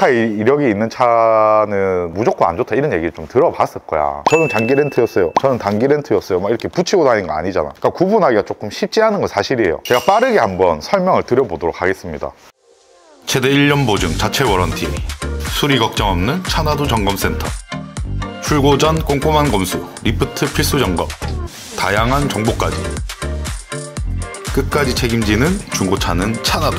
렌트카 이력이 있는 차는 무조건 안 좋다 이런 얘기 좀 들어봤을 거야. 저는 장기 렌트였어요, 저는 단기 렌트였어요, 막 이렇게 붙이고 다니는 거 아니잖아. 그러니까 구분하기가 조금 쉽지 않은 건 사실이에요. 제가 빠르게 한번 설명을 드려보도록 하겠습니다. 최대 1년 보증 자체 워런티, 수리 걱정 없는 차나도 점검센터, 출고 전 꼼꼼한 검수, 리프트 필수 점검, 다양한 정보까지 끝까지 책임지는 중고차는 차나도.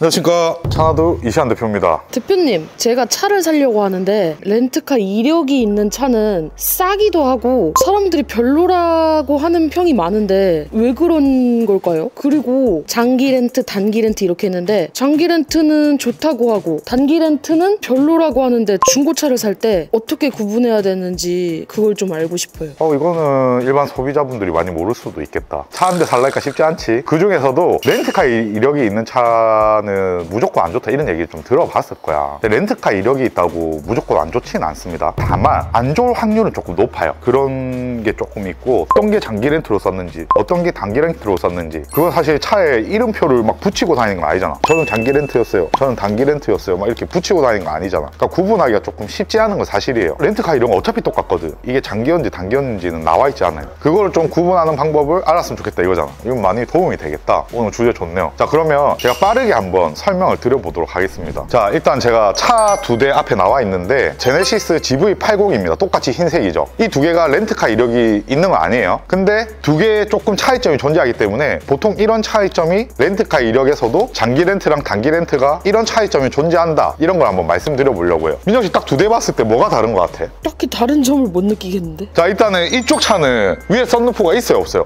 안녕하십니까, 차나도 이시안 대표입니다. 대표님, 제가 차를 사려고 하는데 렌트카 이력이 있는 차는 싸기도 하고 사람들이 별로라고 하는 평이 많은데 왜 그런 걸까요? 그리고 장기 렌트, 단기 렌트 이렇게 했는데 장기 렌트는 좋다고 하고 단기 렌트는 별로라고 하는데 중고차를 살 때 어떻게 구분해야 되는지 그걸 좀 알고 싶어요. 이거는 일반 소비자분들이 많이 모를 수도 있겠다. 차 한 대 살라니까 쉽지 않지. 그 중에서도 렌트카 이력이 있는 차는 무조건 안 좋다 이런 얘기 좀 들어봤을 거야. 근데 렌트카 이력이 있다고 무조건 안 좋지는 않습니다. 다만 안 좋을 확률은 조금 높아요. 그런 게 조금 있고, 어떤 게 장기 렌트로 썼는지 어떤 게 단기 렌트로 썼는지 그건 사실 차에 이름표를 막 붙이고 다니는 건 아니잖아. 저는 장기 렌트였어요, 저는 단기 렌트였어요, 막 이렇게 붙이고 다니는 거 아니잖아. 그러니까 구분하기가 조금 쉽지 않은 건 사실이에요. 렌트카 이런 거 어차피 똑같거든. 이게 장기였는지 단기였는지는 나와 있지 않아요. 그거를 좀 구분하는 방법을 알았으면 좋겠다 이거잖아. 이건 많이 도움이 되겠다. 오늘 주제 좋네요. 자, 그러면 제가 빠르게 한번 설명을 드려보도록 하겠습니다. 자, 일단 제가 차 두 대 앞에 나와 있는데 제네시스 GV80입니다. 똑같이 흰색이죠. 이 두 개가 렌트카 이력이 있는 건 아니에요. 근데 두 개의 조금 차이점이 존재하기 때문에 보통 이런 차이점이 렌트카 이력에서도 장기 렌트랑 단기 렌트가 이런 차이점이 존재한다, 이런 걸 한번 말씀드려 보려고요. 민정 씨, 딱 두 대 봤을 때 뭐가 다른 것 같아? 딱히 다른 점을 못 느끼겠는데? 자, 일단은 이쪽 차는 위에 썬루프가 있어요, 없어요?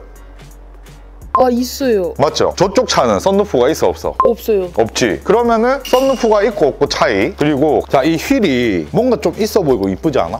아, 있어요. 맞죠? 저쪽 차는 썬루프가 있어, 없어? 없어요. 없지. 그러면은 썬루프가 있고 없고 차이. 그리고 자, 이 휠이 뭔가 좀 있어 보이고 이쁘지 않아?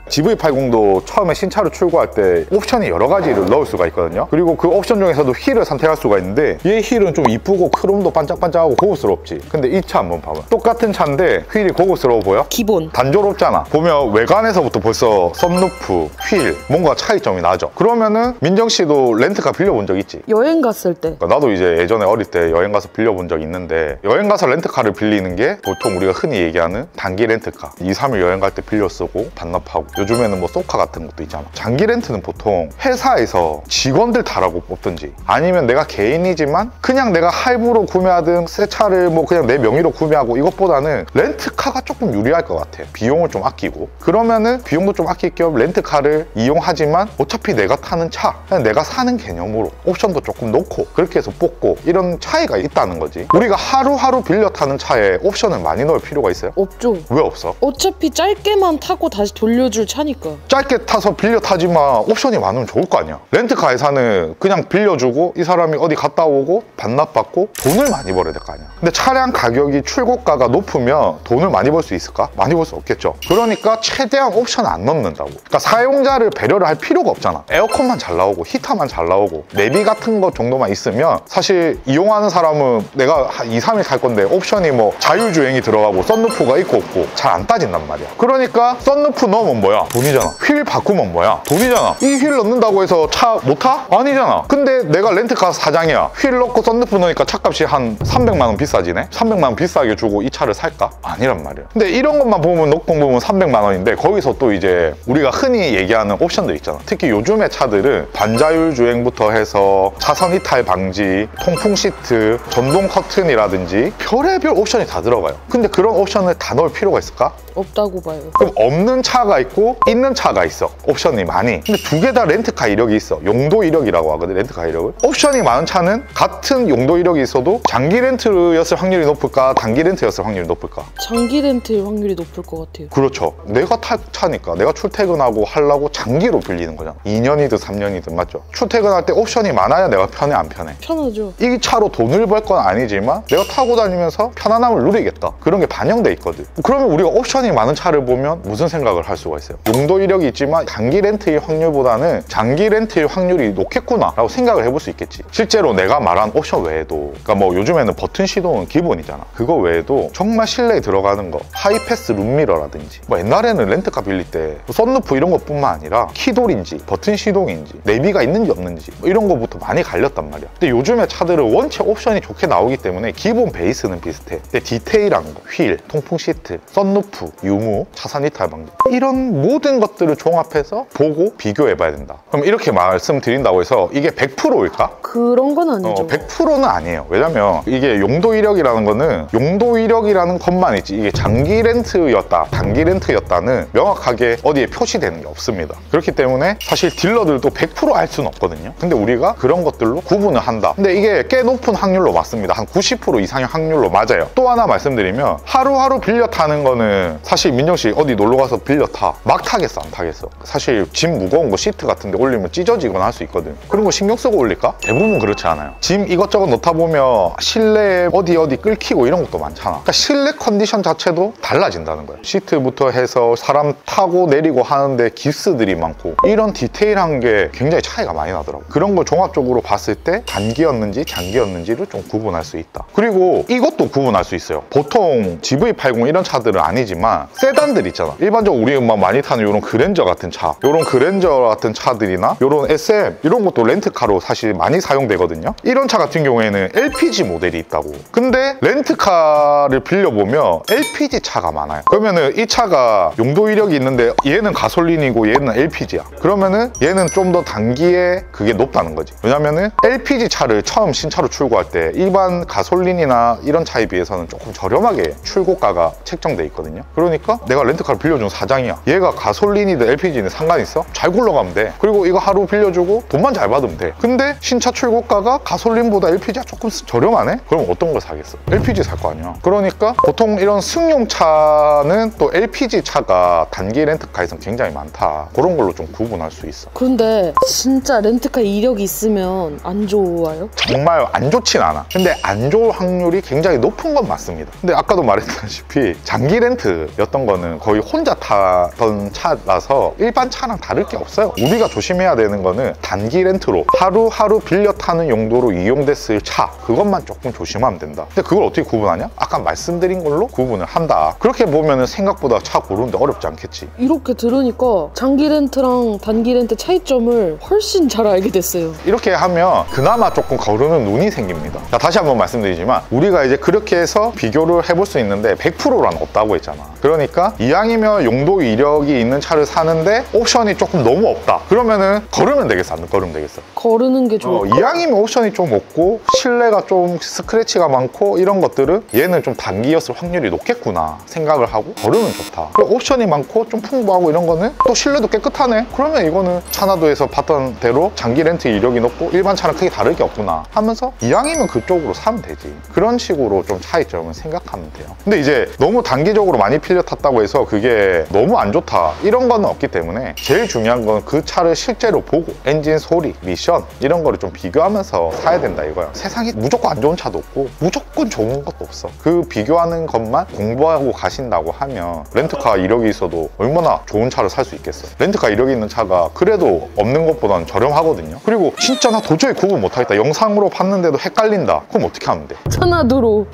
GV80도 처음에 신차로 출고할 때 옵션이 여러 가지를 넣을 수가 있거든요. 그리고 그 옵션 중에서도 휠을 선택할 수가 있는데 얘 휠은 좀 이쁘고 크롬도 반짝반짝하고 고급스럽지. 근데 이 차 한번 봐봐. 똑같은 차인데 휠이 고급스러워 보여? 기본. 단조롭잖아. 보면 외관에서부터 벌써 썬루프, 휠, 뭔가 차이점이 나죠. 그러면은 민정 씨도 렌트카 빌려본 적 있지? 여행 갔을 때. 그러니까 나도 이제 예전에 어릴 때 여행 가서 빌려본 적 있는데, 여행 가서 렌트카를 빌리는 게 보통 우리가 흔히 얘기하는 단기 렌트카, 2, 3일 여행 갈 때 빌려 쓰고 반납하고, 요즘에는 뭐 소카 같은 것도 있잖아. 장기 렌트는 보통 회사에서 직원들 타라고 뽑든지 아니면 내가 개인이지만 그냥 내가 할부로 구매하든 새 차를 뭐 그냥 내 명의로 구매하고, 이것보다는 렌트카가 조금 유리할 것 같아. 비용을 좀 아끼고. 그러면은 비용도 좀 아낄 겸 렌트카를 이용하지만 어차피 내가 타는 차, 그냥 내가 사는 개념으로 옵션도 조금 놓고 그렇게 해서 뽑고, 이런 차이가 있다는 거지. 우리가 하루하루 빌려 타는 차에 옵션을 많이 넣을 필요가 있어요? 없죠. 왜 없어? 어차피 짧게만 타고 다시 돌려줄 차니까. 짧게 타서 빌려 타지만 옵션이 많으면 좋을 거 아니야. 렌트카 회사는 그냥 빌려주고 이 사람이 어디 갔다 오고 반납받고 돈을 많이 벌어야 될 거 아니야. 근데 차량 가격이 출고가가 높으면 돈을 많이 벌 수 있을까? 많이 벌 수 없겠죠. 그러니까 최대한 옵션을 안 넣는다고. 그러니까 사용자를 배려를 할 필요가 없잖아. 에어컨만 잘 나오고 히터만 잘 나오고 내비 같은 것 정도만 있으면 사실 이용하는 사람은 내가 한 2, 3일 살 건데 옵션이 뭐 자율주행이 들어가고 썬루프가 있고 없고 잘 안 따진단 말이야. 그러니까 썬루프 넣으면 뭐야? 돈이잖아. 휠 바꾸면 뭐야? 돈이잖아. 이 휠 넣는다고 해서 차 못 타? 아니잖아. 근데 내가 렌트카 사장이야. 휠 넣고 썬루프 넣으니까 차값이 한 300만 원 비싸지네? 300만 원 비싸게 주고 이 차를 살까? 아니란 말이야. 근데 이런 것만 보면 녹봉 보면 300만 원인데 거기서 또 이제 우리가 흔히 얘기하는 옵션들 있잖아. 특히 요즘의 차들은 반자율 주행부터 해서 차선 이탈 방지, 통풍 시트, 전동 커튼이라든지 별의별 옵션이 다 들어가요. 근데 그런 옵션을 다 넣을 필요가 있을까? 없다고 봐요. 그럼 없는 차가 있고 있는 차가 있어. 옵션이 많이. 근데 두 개 다 렌트카 이력이 있어. 용도 이력이라고 하거든, 렌트카 이력을. 옵션이 많은 차는 같은 용도 이력이 있어도 장기 렌트였을 확률이 높을까, 단기 렌트였을 확률이 높을까? 장기 렌트일 확률이 높을 것 같아요. 그렇죠. 내가 탈 차니까 내가 출퇴근하고 하려고 장기로 빌리는 거잖아. 2년이든 3년이든 맞죠? 출퇴근할 때 옵션이 많아야 내가 편해, 안 편해? 편하죠. 이 차로 돈을 벌 건 아니지만 내가 타고 다니면서 편안함을 누리겠다. 그런 게 반영돼 있거든. 그러면 우리가 옵션이 시간이 많은 차를 보면 무슨 생각을 할 수가 있어요? 용도 이력이 있지만 단기 렌트일 확률보다는 장기 렌트일 확률이 높겠구나 라고 생각을 해볼 수 있겠지. 실제로 내가 말한 옵션 외에도, 그러니까 뭐 요즘에는 버튼 시동은 기본이잖아. 그거 외에도 정말 실내에 들어가는 거, 하이패스 룸미러라든지, 뭐 옛날에는 렌트카 빌릴 때 썬루프 이런 것뿐만 아니라 키돌인지 버튼 시동인지 내비가 있는지 없는지 뭐 이런 거부터 많이 갈렸단 말이야. 근데 요즘에 차들은 원체 옵션이 좋게 나오기 때문에 기본 베이스는 비슷해. 근데 디테일한 거, 휠, 통풍 시트, 썬루프, 유무, 차선 이탈 방지, 이런 모든 것들을 종합해서 보고 비교해봐야 된다. 그럼 이렇게 말씀드린다고 해서 이게 100%일까? 그런 건 아니죠. 100%는 아니에요. 왜냐면 이게 용도 이력이라는 거는 용도 이력이라는 것만 있지, 이게 장기 렌트였다, 단기 렌트였다는 명확하게 어디에 표시되는 게 없습니다. 그렇기 때문에 사실 딜러들도 100% 알 수는 없거든요. 근데 우리가 그런 것들로 구분을 한다. 근데 이게 꽤 높은 확률로 맞습니다. 한 90% 이상의 확률로 맞아요. 또 하나 말씀드리면 하루하루 빌려 타는 거는 사실 민정 씨 어디 놀러 가서 빌려 타. 막 타겠어, 안 타겠어? 사실 짐 무거운 거 시트 같은 데 올리면 찢어지거나 할 수 있거든. 그런 거 신경 쓰고 올릴까? 대부분 그렇지 않아요. 짐 이것저것 넣다 보면 실내에 어디 끓기고 이런 것도 많잖아. 그러니까 실내 컨디션 자체도 달라진다는 거예요. 시트부터 해서 사람 타고 내리고 하는데 기스들이 많고 이런 디테일한 게 굉장히 차이가 많이 나더라고. 그런 걸 종합적으로 봤을 때 단기였는지 장기였는지를 좀 구분할 수 있다. 그리고 이것도 구분할 수 있어요. 보통 GV80 이런 차들은 아니지만 세단들 있잖아. 일반적으로 우리가 많이 타는 이런 그랜저 같은 차, 이런 그랜저 같은 차들이나 이런 SM 이런 것도 렌트카로 사실 많이 사용되거든요. 이런 차 같은 경우에는 LPG 모델이 있다고. 근데 렌트카를 빌려보면 LPG 차가 많아요. 그러면은 이 차가 용도 이력이 있는데 얘는 가솔린이고 얘는 LPG야. 그러면은 얘는 좀 더 단기에 그게 높다는 거지. 왜냐면은 LPG 차를 처음 신차로 출고할 때 일반 가솔린이나 이런 차에 비해서는 조금 저렴하게 출고가가 책정돼 있거든요. 그러니까 내가 렌트카를 빌려준 사장이야. 얘가 가솔린이든 LPG는 상관 있어? 잘 굴러가면 돼. 그리고 이거 하루 빌려주고 돈만 잘 받으면 돼. 근데 신차 출고가가 가솔린보다 LPG가 조금 저렴하네? 그럼 어떤 걸 사겠어? LPG 살 거 아니야. 그러니까 보통 이런 승용차는 또 LPG 차가 단기 렌트카에선 굉장히 많다. 그런 걸로 좀 구분할 수 있어. 근데 진짜 렌트카 이력이 있으면 안 좋아요? 정말 안 좋진 않아. 근데 안 좋을 확률이 굉장히 높은 건 맞습니다. 근데 아까도 말했다시피 장기 렌트였던 거는 거의 혼자 타던 차라서 일반 차랑 다를 게 없어요. 우리가 조심해야 되는 거는 단기 렌트로 하루하루 빌려 타는 용도로 이용됐을 차, 그것만 조금 조심하면 된다. 근데 그걸 어떻게 구분하냐? 아까 말씀드린 걸로 구분을 한다. 그렇게 보면은 생각보다 차 고르는데 어렵지 않겠지. 이렇게 들으니까 장기 렌트랑 단기 렌트 차이점을 훨씬 잘 알게 됐어요. 이렇게 하면 그나마 조금 거르는 눈이 생깁니다. 자, 다시 한번 말씀드리지만 우리가 이제 그렇게 해서 비교를 해볼 수 있는데 100%란 없다고 했잖아. 그러니까 이왕이면 용도 이력이 있는 차를 사는데 옵션이 조금 너무 없다. 그러면은 걸으면 되겠어, 안 걸으면 되겠어? 거르는 게 좋아. 이왕이면 옵션이 좀 없고 실내가 좀 스크래치가 많고 이런 것들은 얘는 좀 단기였을 확률이 높겠구나 생각을 하고 걸으면 좋다. 그리고 옵션이 많고 좀 풍부하고 이런 거는 또 실내도 깨끗하네? 그러면 이거는 차나도에서 봤던 대로 장기 렌트 이력이 높고 일반 차랑 크게 다를 게 없구나 하면서 이왕이면 그쪽으로 사면 되지. 그런 식으로 좀 차이점을 생각하면 돼요. 근데 이제 너무 단기적으로 많이 필려 탔다고 해서 그게 너무 안 좋다 이런 거는 없기 때문에 제일 중요한 건 그 차를 실제로 보고 엔진 소리, 미션 이런 거를 좀 비교하면서 사야 된다 이거야. 세상에 무조건 안 좋은 차도 없고 무조건 좋은 것도 없어. 그 비교하는 것만 공부하고 가신다고 하면 렌트카 이력이 있어도 얼마나 좋은 차를 살 수 있겠어. 렌트카 이력이 있는 차가 그래도 없는 것보다는 저렴하거든요. 그리고 진짜 나 도저히 구분 못하겠다, 영상으로 봤는데도 헷갈린다, 그럼 어떻게 하면 돼? 차나도로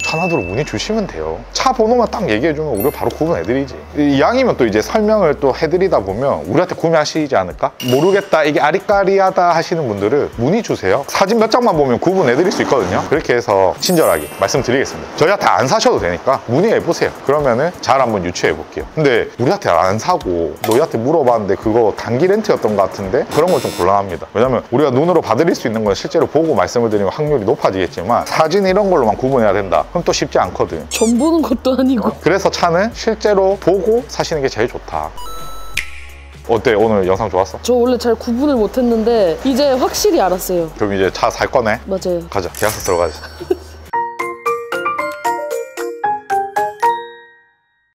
문의 주시면 돼요. 차 번호만 딱 얘기해주면 우리가 바로 구분해드리지. 이왕이면 또 이제 설명을 또 해드리다 보면 우리한테 구매하시지 않을까? 모르겠다, 이게 아리까리하다 하시는 분들은 문의 주세요. 사진 몇 장만 보면 구분해드릴 수 있거든요. 그렇게 해서 친절하게 말씀드리겠습니다. 저희한테 안 사셔도 되니까 문의해보세요. 그러면은 잘 한번 유추해볼게요. 근데 우리한테 안 사고 너희한테 물어봤는데 그거 단기 렌트였던 것 같은데 그런 건 좀 곤란합니다. 왜냐면 우리가 눈으로 봐드릴 수 있는 건 실제로 보고 말씀을 드리면 확률이 높아지겠지만 사진 이런 걸로만 구분해야 된다? 그럼 또 쉽지 않거든. 전 보는 것도 아니고. 그래서 차는 실제로 보고 사시는 게 제일 좋다. 어때? 오늘 영상 좋았어? 저 원래 잘 구분을 못했는데 이제 확실히 알았어요. 그럼 이제 차 살 거네? 맞아요. 가자, 계약서 쓰러 가자.